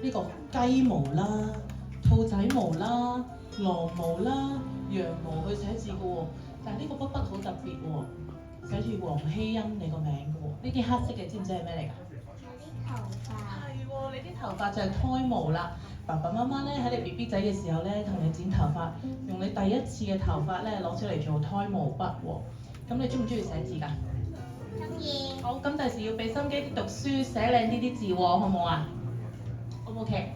呢個雞毛啦、兔仔毛啦、狼毛啦、羊毛去寫字嘅喎。但係呢個筆好特別喎，寫住黃希欣你個名嘅喎。呢啲黑色嘅知唔知係咩嚟㗎？頭髮。係喎，你啲頭髮就係胎毛啦。爸爸媽媽咧喺你 BB 仔嘅時候咧，同你剪頭髮，用你第一次嘅頭髮咧攞出嚟做胎毛筆喎。咁你中唔中意寫字㗎？中意。好，咁第時要俾心機啲讀書，寫靚呢啲字喎，好唔好啊？O 唔 OK？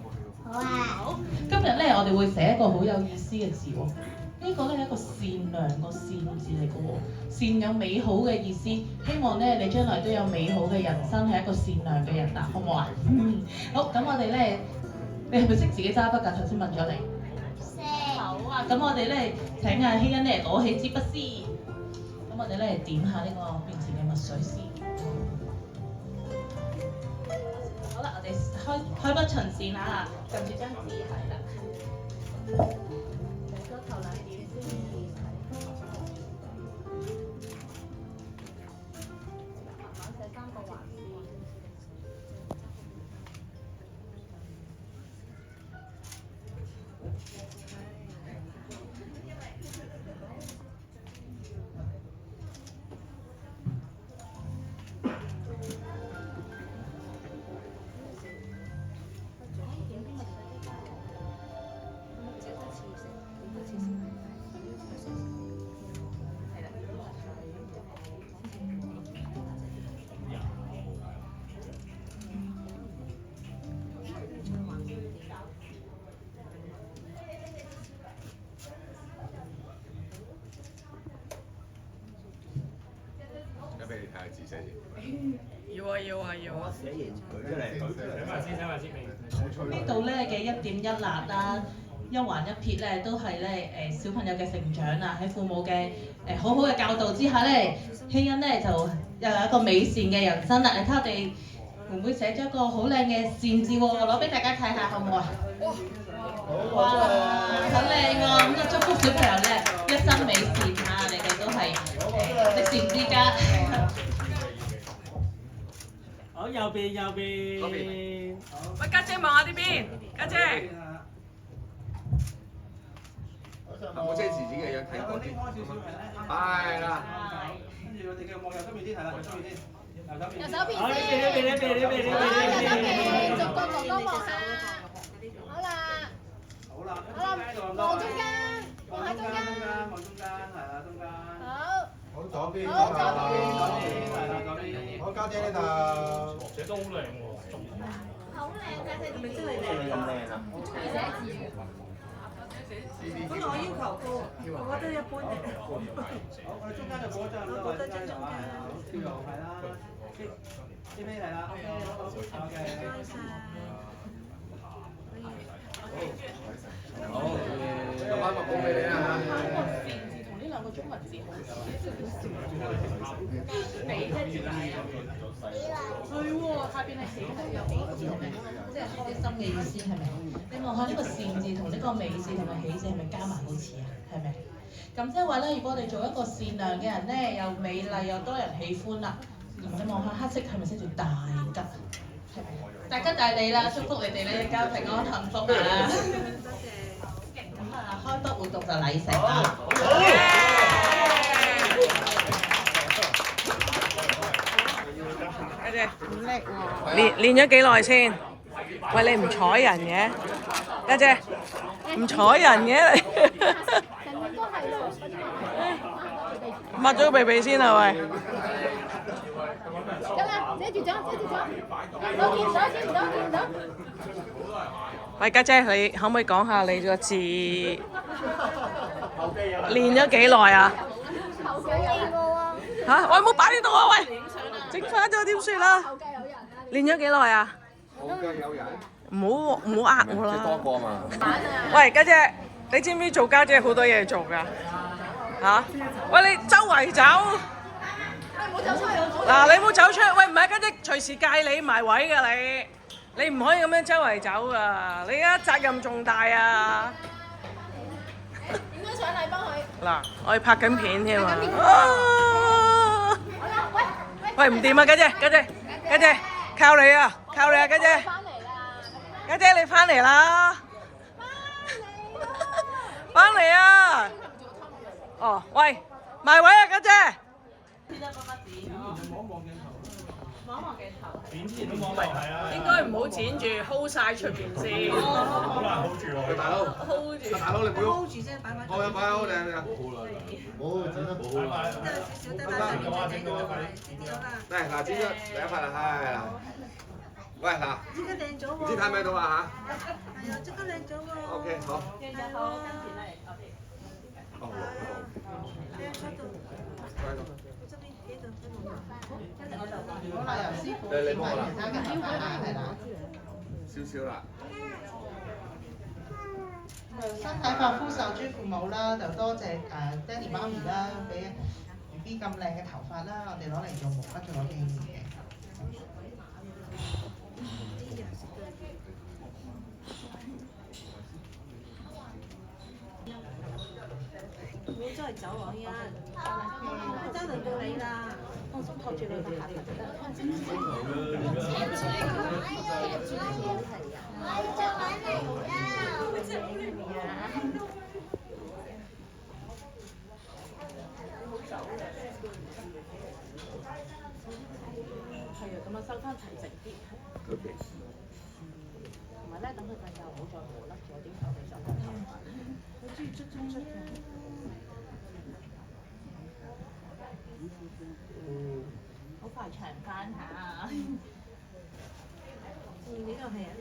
好啊。好，今日咧我哋會寫一個好有意思嘅字喎。呢個咧係一個善良個善字嚟嘅喎，善有美好嘅意思。希望咧你將來都有美好嘅人生，係一個善良嘅人啊，好唔好啊？好，咁我哋咧，你係咪識自己揸筆㗎？頭先問咗你。識。好啊，咁我哋咧請阿希欣咧攞起支筆先。咁我哋咧點下呢個面前嘅墨水先。好啦，我哋開筆循線啦，撳住張紙係啦。寫個頭兩點先。慢慢寫3個橫線。俾你睇下字寫先。要啊！寫完佢出嚟，寫埋先。呢度咧嘅一點一捺啦，一橫一撇咧，都係咧小朋友嘅成長啊！喺父母嘅好好嘅教導之下咧，希欣咧就又有一個美善嘅人生啦！你睇我哋妹妹寫咗一個好靚嘅善字喎，攞俾大家睇下好唔好啊？哇！好靚喎！咁就祝福小朋友咧一生美善啊！你哋都係積善之家。好，右邊。嗰邊。喂，家姐望下呢邊，家姐。冇遮住自己嘅樣睇嗰啲。係啦。跟住我哋嘅望右手邊啲係啦，右手邊啲。右手邊好，呢先。邊，右手邊，逐個哥哥望下。好啦。好啦。好啦，望中間，望喺中間。望中間，係啦，中間。好。好左邊，好左邊係啦，左邊。好家姐呢度。寫得好靚喎。好靚，家姐點真係你咁靚啊！中意寫字嘅。本來我要求高，我覺得一般嘅。好，我哋中間就冇一張啦，中間就係啦，跳右係啦，呢邊係啦，OK，好，今晚咪報俾你啦嚇。同呢兩個中文字好似，比啫字係啊，係喎，下邊係寫得有比字係咪？即係開心嘅意思係咪？你望下呢個善字同呢個美字同埋喜字係咪加埋好似啊？係咪？咁即係話咧，如果我哋做一個善良嘅人咧，又美麗又多人喜歡啦。你望下黑色係咪寫住大吉？係咪？大吉大利啦，祝福你哋咧一家平安幸福啊！咁啊，開筆活動就禮成啦。家姐，練咗幾耐先？喂，你唔睬人嘅，家姐，唔睬人嘅你。成面都係咯。抹咗個鼻鼻先啊喂！得啦，遮住咗，遮住咗。見唔到。喂，家姐，你可唔可以講下你個字練咗幾耐啊？後腳練過喎。嚇！喂，唔好擺呢度啊！喂，整翻咗點算啊？後腳有人啊。練咗幾耐啊？好嘅，有人。唔好呃我即係多啦！個嘛。喂，家姐，你知唔知做家姐好多嘢做㗎？嚇！喂，你周圍走。嗱，你唔好走出去！喂，唔係家姐，隨時戒你埋位㗎你，你唔可以咁樣周圍走㗎，你而家責任重大啊！點樣上嚟幫佢？嗱，我哋拍緊片添啊！好啦，喂，喂，唔掂啊，家姐，靠你啊，家姐！翻嚟啦，家姐你翻嚟啦！翻嚟啊！哦，喂，埋位啊，家姐！先得嗰筆紙，望望鏡頭。剪之前都望係啊。應該唔好剪住 hold 曬出邊先。好難 hold 住喎。大佬， hold 住。大佬你唔好，hold 住啫，擺埋。我有擺好靚啊！冇剪得冇啦。得少少得啦，上面再整到呢啲好啦。嚟嗱，剪咗第一塊啦，係啦。喂嗱，即刻靚咗喎。唔知睇唔睇到啊係啊，即刻靚咗喎。嚇？OK 好。鏡就好，跟住咧，我哋。哦，喺嗰度，喺度。側邊幾度幾度。跟住我就話。好啦，由師傅你幫我啦其他嘅頭髮啦，係啦。少少啦。身體髮膚受諸父母啦，就多謝爹哋媽咪啦，俾 B 咁靚嘅頭髮啦，我哋攞嚟做毛筆做紀念嘅。唔好周圍走喎，依家。真係輪到你啦，放鬆托住你個下巴就得。係啊，咁啊收翻齊整啲。 OK。同埋咧，等佢瞓覺唔好再磨甩咗啲頭皮上嘅頭髮。好中意出嘅。好快長翻下。呢個係啊，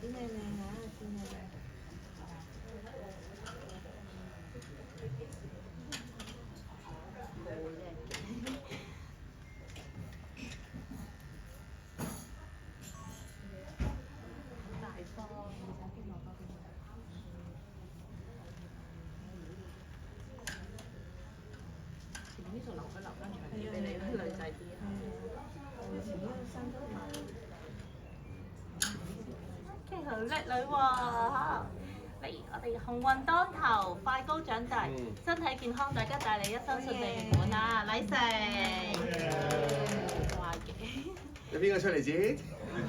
剪靚靚嚇，剪靚靚。呢度留翻長啲俾你，女仔啲啊。跟住好叻女喎嚇！嚟我哋鴻運當頭，快高長大，身體健康，大家帶你一生順利圓滿啊！禮成。哇嘅。有邊個出嚟剪？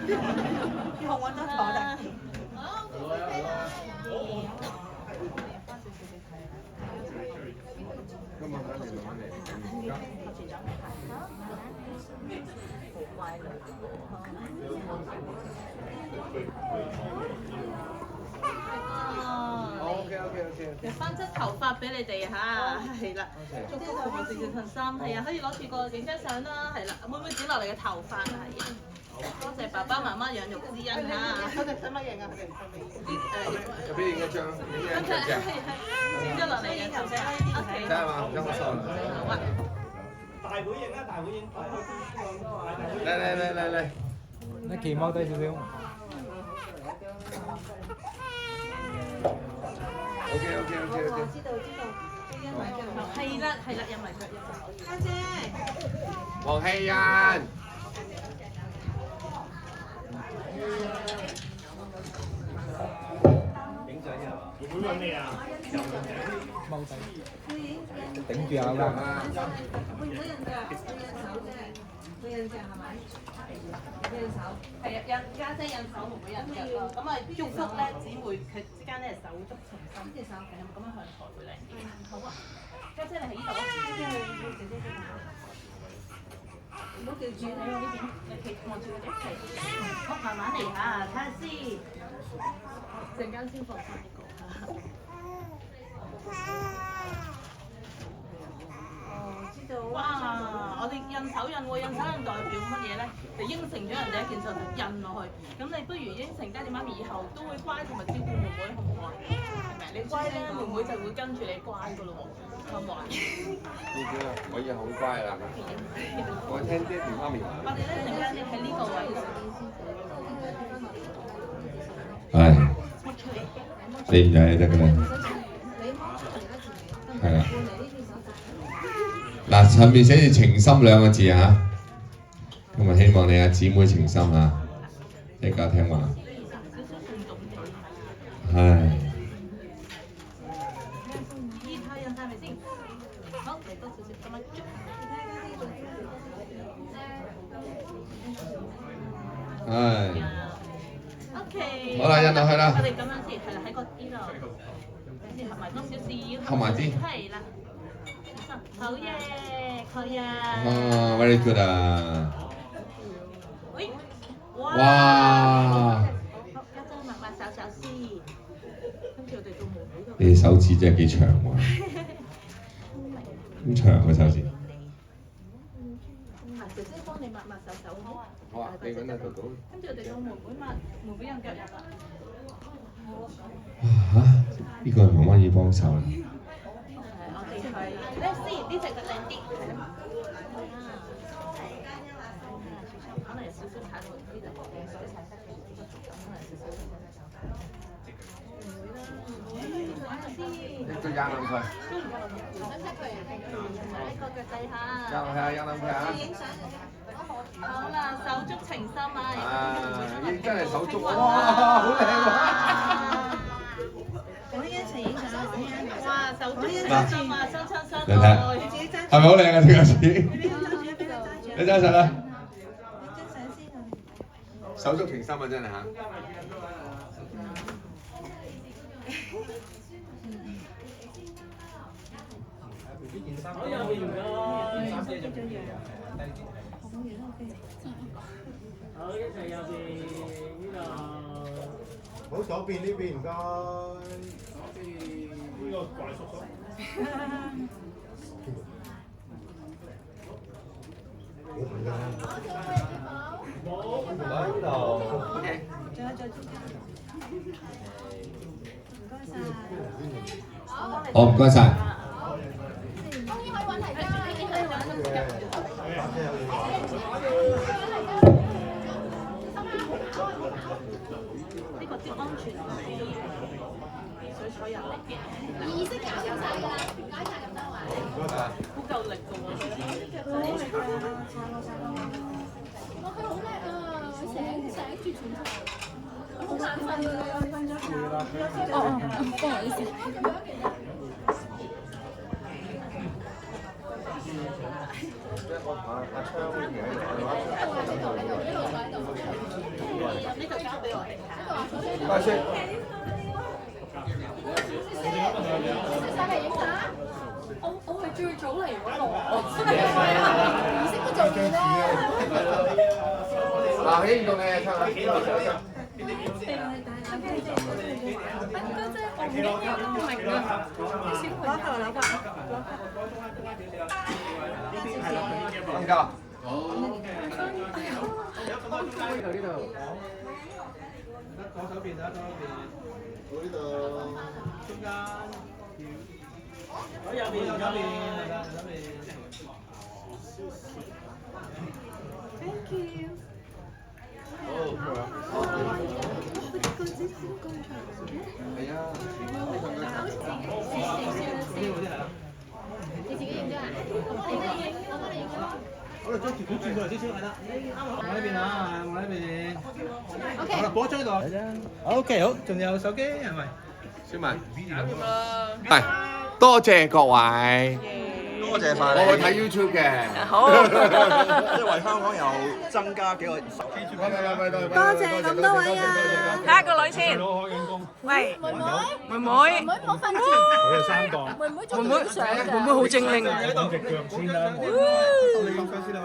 鴻運當頭啦。今日翻嚟攞翻嚟。OK。入翻側頭髮俾你哋嚇，係啦。祝福佢哋事事順心，係啊，可以攞住個影張相啦，係啦。妹妹剪落嚟嘅頭髮係啊，多謝爸爸媽媽養育之恩嚇。我哋使乜影啊？入邊影一張，影一張隻。剪咗落嚟嘅頭髮。睇下嘛，唔該我收。好啊。大會影啊，大會影。嚟。你企踎低少少。OK。知道。係啦，入埋腳。家姐。黃希欣。影相嘅會唔會揾你啊？踎低。頂住下啦。會唔會印㗎？會印隻係咪？印手。係啊，印家姐印手唔會印腳咯。咁啊，祝福咧姊妹佢之間咧手足情深。隻手係咁樣向台會靚啲。好啊，家姐你喺呢度啊。唔好調轉你喺呢邊，你企望住佢哋。好，慢慢嚟嚇，睇下先。陣間先放翻呢個。知道。哇！我哋印手印喎，印手印代表乜嘢咧？就應承咗人哋一件事就印落去。咁你不如應承爹哋媽咪以後都會乖同埋照顧妹妹，好唔好啊？係咪？你乖咧，妹妹就會跟住你乖噶咯喎，好唔好啊？呢啲啊，我以後好乖啦。我聽爹哋媽咪話。我哋咧陣間你喺呢個位。係，你唔使得㗎啦。係啦。嗱，上面寫住情深兩個字嚇，咁啊希望你姊妹情深嚇，一家聽話。係。依套印晒咪先？好，嚟多少少咁樣。唉， OK。好啦，印落去啦我哋咁樣先，係啦，喺個呢度，先合埋多少少。合埋啲。係啦。好嘢，佢啊。哦，very good 啊！喂，哇！好，一陣抹手手先，跟住我哋到門口度。你手指真係幾長喎，咁長嘅手指。姐姐幫你抹手手好。好啊，你揾下度到。跟住我哋到門會抹，門會有腳入啦。嚇！呢個係媽媽要幫手啦。我哋係咧先，呢隻腳靚啲，係啦。可能有少少踩到呢度，所以踩得嘅呢個可能有少少。你都壓兩佢。呢個腳底下。壓兩佢啊！好啦，手足情深啊！呢真係手足，哇，好靚喎！我一齊影相，哇，手足情深啊，相親相你睇愛。係咪好靚啊？條腳趾，你揸實啦！手足情深啊，真係嚇。好右邊唔該，三姐仲要好，一齊右邊呢度。好左邊呢邊唔該。呢個怪叔叔。喺度。OK。仲有最中間。唔該晒。好，唔該晒。呢個啲安全水彩入嚟嘅，意識搞有晒㗎啦，解晒咁多位。好夠力㗎喎！哇，佢好叻啊！醒住全場，好眼瞓㗎，瞓咗。不好意思。呢個交俾我哋睇。快先。上嚟影相。我係最早嚟嗰個。係啊，儀式都做完啦。嗱，起唔到嘅，唱下。唔夠。呢度。左手邊啊，左手邊。呢度。中間。好右邊，右邊係啦，右邊。Thank you。係啊。你自己影啫啊？我幫你影，我幫你影咯。好啦，將條管轉過嚟少少係啦。望呢邊啊，望呢邊。OK。好啦，播張喺度。係啫。OK，好，仲有手機係咪？小文。係，多謝各位。多謝晒我會睇 YouTube 嘅。好。即係為香港又增加幾個十。多謝咁多位啊！下一個女先。喂，妹妹，妹妹。妹妹唔好瞓住。我有3個。妹妹中意影相㗎。妹妹好精靈。隻腳先啦。